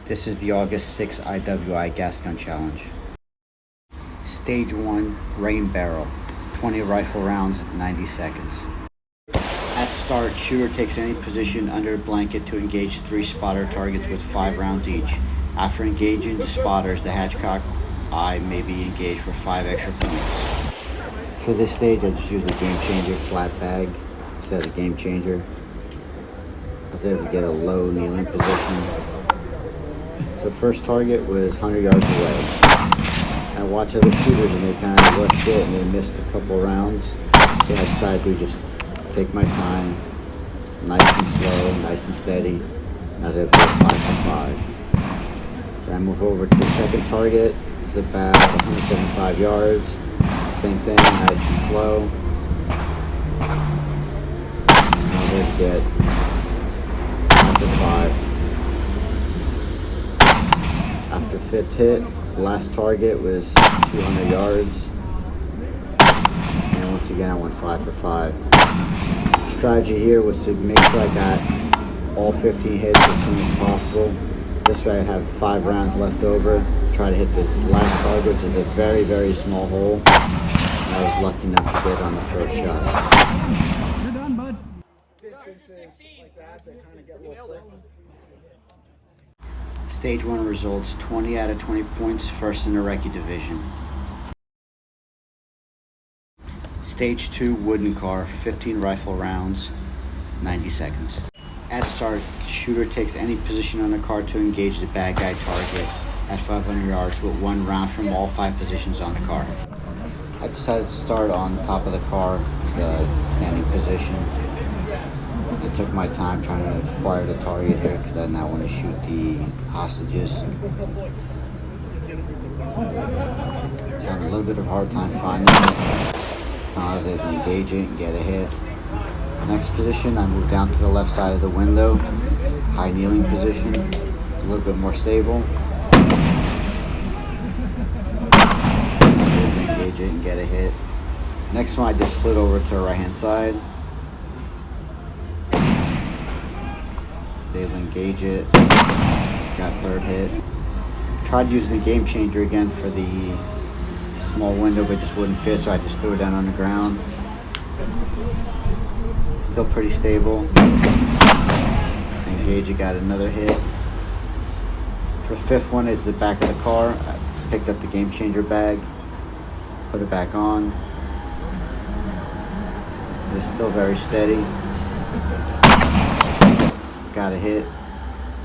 This is the August 6th IWI Gas Gun Challenge. Stage 1, Rain Barrel, 20 rifle rounds, 90 seconds. At start, shooter takes any position under a blanket to engage 3 spotter targets with 5 rounds each. After engaging the spotters, the Hatchcock eye may be engaged for 5 extra points. For this stage, I just used a Game Changer flat bag instead of a Game Changer. I was able to get a low kneeling position. So first target was 100 yards away. I watched other shooters and they kind of rushed it and they missed a couple rounds. So I decided to just take my time, nice and slow, nice and steady. And I was able to get 5 for 5. Then I move over to the second target. It's about 175 yards. Same thing, nice and slow. And I was able to get 5 for 5. After 5th hit, the last target was 200 yards. And once again, I went 5 for 5. Strategy here was to make sure I got all 15 hits as soon as possible. This way I have 5 rounds left over. Try to hit this last target, which is a very, very small hole. And I was lucky enough to get on the first shot. You're done, bud. Distances like that kind of get a little tricky. Stage 1 results, 20 out of 20 points, first in the RECCE Division. Stage 2, Wooden Car, 15 rifle rounds, 90 seconds. At start, shooter takes any position on the car to engage the bad guy target at 500 yards with 1 round from all 5 positions on the car. I decided to start on top of the car, the standing position. I took my time trying to acquire the target here because I did not want to shoot the hostages. I was having a little bit of a hard time finding it. Finally I was able to engage it and get a hit. Next position, I moved down to the left side of the window. High kneeling position, a little bit more stable. I was able to engage it and get a hit. Next one, I just slid over to the right hand side. Able to engage it, got 3rd hit. Tried using the Game Changer again for the small window, but it just wouldn't fit, so I just threw it down on the ground. Still pretty stable. Engage it, got another hit. For the 5th one is the back of the car. I picked up the Game Changer bag, put it back on. It's still very steady. Got a hit,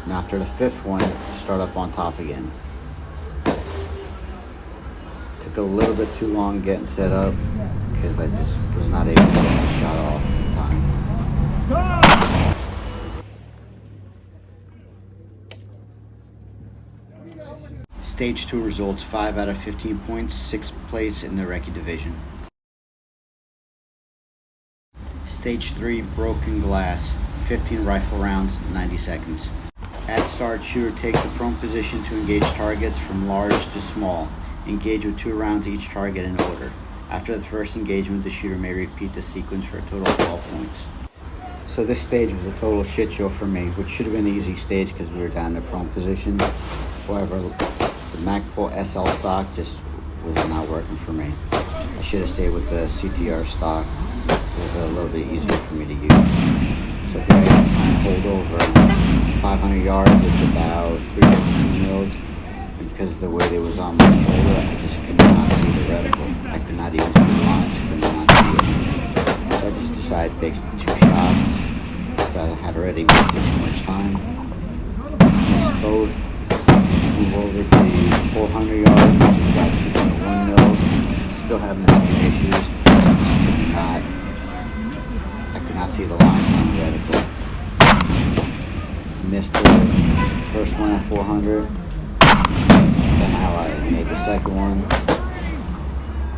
and after the 5th one, start up on top again. Took a little bit too long getting set up because I just was not able to get the shot off in time. Stage 2 results, 5 out of 15 points, 6th place in the RECCE Division. Stage 3, Broken Glass, 15 rifle rounds, 90 seconds. At start, shooter takes the prone position to engage targets from large to small. Engage with 2 rounds each target in order. After the first engagement, the shooter may repeat the sequence for a total of 12 points. So this stage was a total shit show for me, which should have been an easy stage because we were down in the prone position. However, the Magpul SL stock just was not working for me. I should have stayed with the CTR stock. It was a little bit easier for me to use. So here I am trying to hold over 500 yards. It's about 350 mils. And because of the way they was on my shoulder, I just could not see the reticle. I could not even see the lines. Could not see it. So I just decided to take 2 shots because I had already wasted too much time. Missed both. Move over to the 400 yards, which is about 2.1 mils. Still having the same issues. I just could not. I could not see the lines on the reticle. Missed the first one at 400. Somehow I made the second one.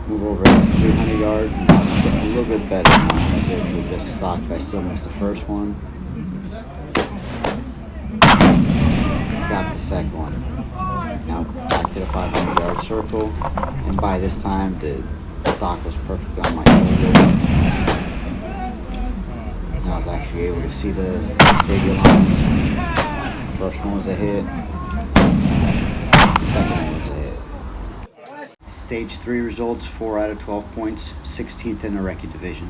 Move over to 300 yards, and I was getting a little bit better now. I was able to just stock, but I still missed the first one. Got the second one. Now back to the 500 yard circle, and by this time the stock was perfect on my shoulder. And I was actually able to see the stadium lines. First one was a hit. Stage 3 results 4 out of 12 points, 16th in the RECCE Division.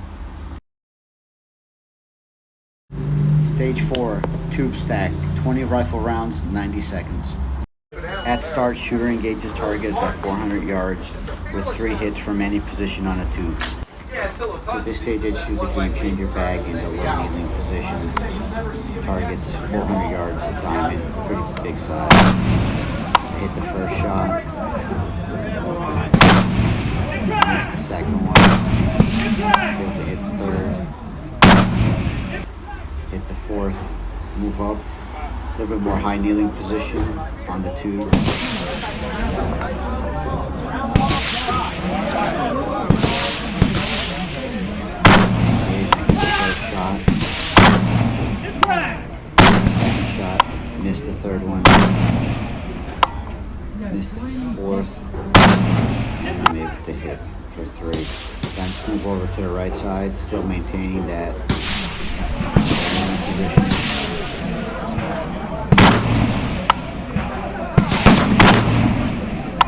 Stage 4, tube stack, 20 rifle rounds, 90 seconds. At start, shooter engages targets at 400 yards with 3 hits from any position on a tube. For this stage, I just use the game changer bag in the low kneeling position. Targets 400 yards, diamond, pretty big size. I hit the first shot. Missed the second one. Able to hit the third. Hit the fourth. Move up. A little bit more high kneeling position on the tube. Shot. Second shot. Missed the third one. Missed the fourth. And I'm able to hit for 3. Then just move over to the right side, still maintaining that position.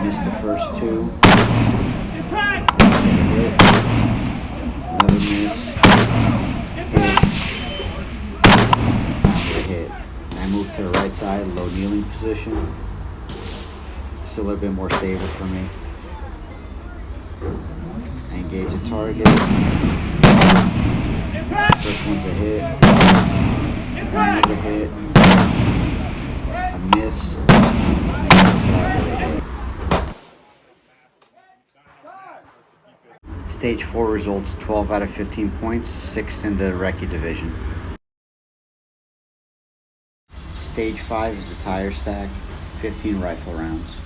Missed the first 2. Hit. Another miss. Hit. And I move to the right side, low kneeling position. It's a little bit more stable for me. I engage a target. First one's a hit. Another hit. A miss. And that with a hit. Stage 4 results 12 out of 15 points, 6th in the RECCE Division. Stage 5 is the tire stack, 15 rifle rounds.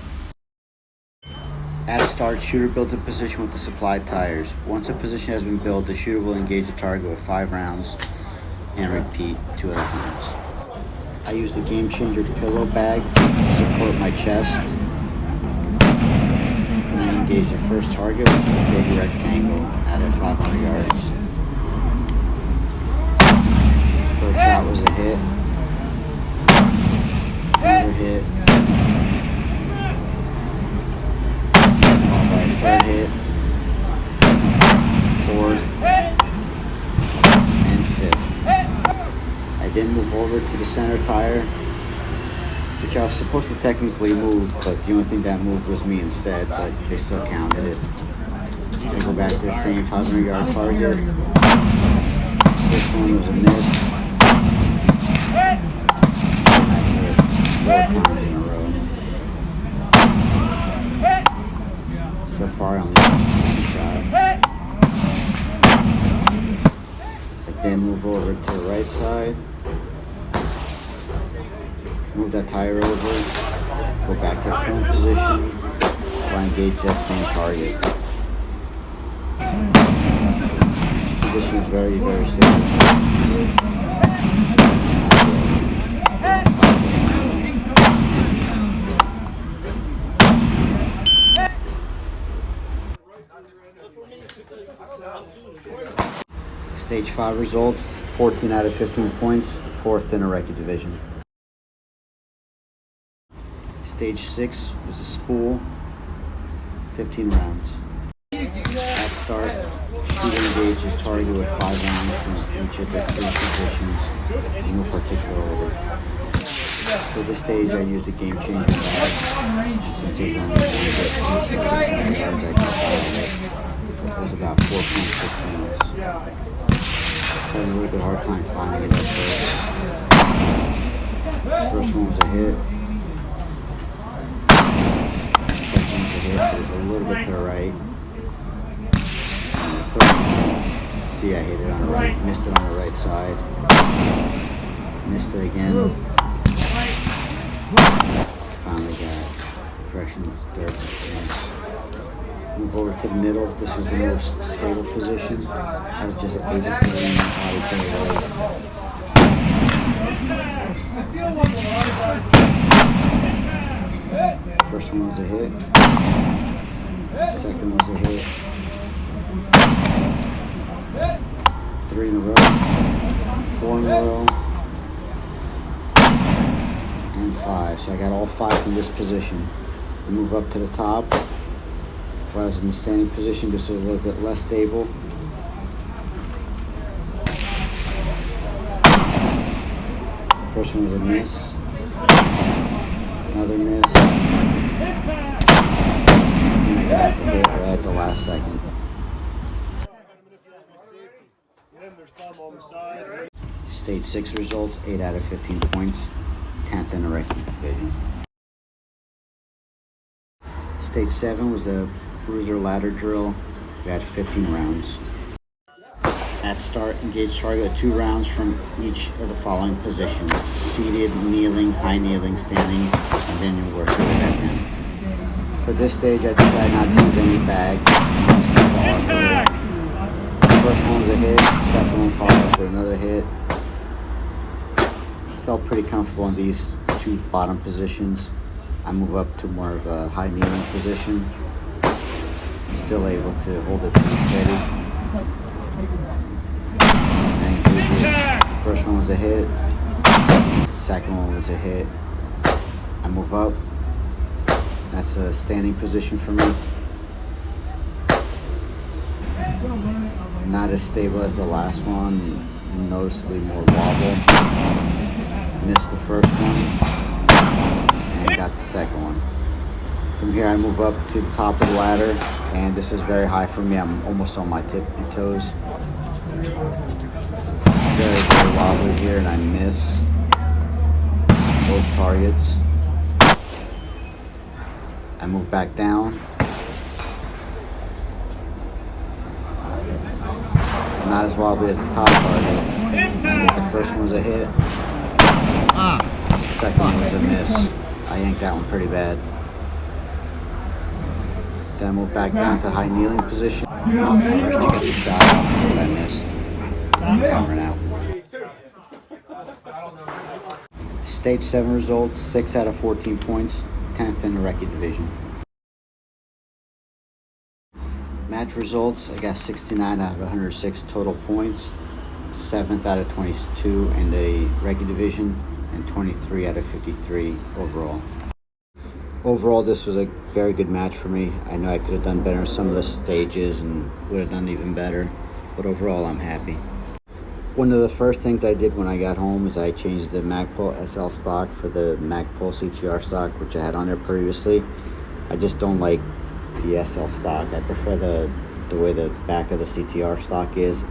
At start, shooter builds a position with the supplied tires. Once a position has been built, the shooter will engage the target with 5 rounds and repeat 2 other times. I use the game changer pillow bag to support my chest. And I engage the first target, which is a big rectangle at 500 yards. First shot was a hit. Another hit. Followed by a third hit. Fourth. And fifth. I then move over to the center tire, which I was supposed to technically move, but the only thing that moved was me instead, but they still counted it. I go back to the same 500 yard target. This one was a miss. And I hit 4 times in a row. So far I only missed 1 shot. I then move over to the right side. Move that tire over, go back to the prone position, or engage that same target. This position is very, very stable. Stage 5 results, 14 out of 15 points, 4th in the RECCE Division. Stage 6 is a spool, 15 rounds. At start, shooter engages target with 5 rounds from each of the 3 positions in no particular order. For this stage, I used a game changer bag. Since there's only 1 distance to 600 yards, I just followed it. It was about 4.6 minutes. So I had a little bit hard time finding it at first. First one was a hit. It was a little bit to the right. And the third one, see, I hit it on the right, missed it on the right side. Missed it again. Finally got correction, third miss. Move over to the middle. This was the most stable position. I was just able to lean my body to the right. First one was a hit. Second was a hit. 3 in a row. 4 in a row. And 5. So I got all 5 from this position. I move up to the top. While I was in the standing position, this was a little bit less stable. First one was a miss. Another miss. And I got the hit right at the last second. Stage 6 results, 8 out of 15 points, 10th in the RECCE Division. Stage 7 was a Bruiser ladder drill. We had 15 rounds. At start, engage target 2 rounds from each of the following positions: seated, kneeling, high kneeling, standing, and then you work your way back down. For this stage, I decided not to use any bag. Just use the Arca. First one was a hit, second one followed up with another hit. Felt pretty comfortable in these 2 bottom positions. I move up to more of a high kneeling position. Still able to hold it pretty steady. And first one was a hit. Second one was a hit. I move up. That's a standing position for me. Not as stable as the last one. Noticeably more wobble. Missed the first one. And got the second one. From here I move up to the top of the ladder, and this is very high for me. I'm almost on my tippy toes. Very, very wobbly here, and I miss both targets. I move back down. Not as wobbly as the top target. I get the first one was a hit. The second one was a miss. I yanked that one pretty bad. Then move back down to high kneeling position. I rushed to get the shot off, but I missed. Timer now. Stage 7 results, 6 out of 14 points, 10th in the RECCE Division. Match results, I got 69 out of 106 total points, 7th out of 22 in the RECCE Division, and 23 out of 53 overall. Overall, this was a very good match for me. I know I could have done better in some of the stages and would have done even better, but overall I'm happy. One of the first things I did when I got home is I changed the Magpul SL stock for the Magpul CTR stock, which I had on there previously. I just don't like the SL stock. I prefer the way the back of the CTR stock is.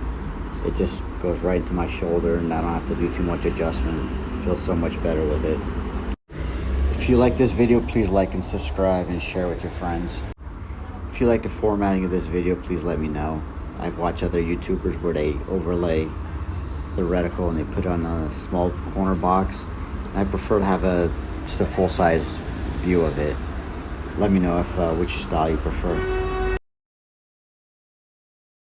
It just goes right into my shoulder and I don't have to do too much adjustment. It feels so much better with it. If you like this video, please like and subscribe and share with your friends. If you like the formatting of this video, please let me know. I've watched other YouTubers where they overlay the reticle and they put it on a small corner box. I prefer to have just a full-size view of it. Let me know if which style you prefer.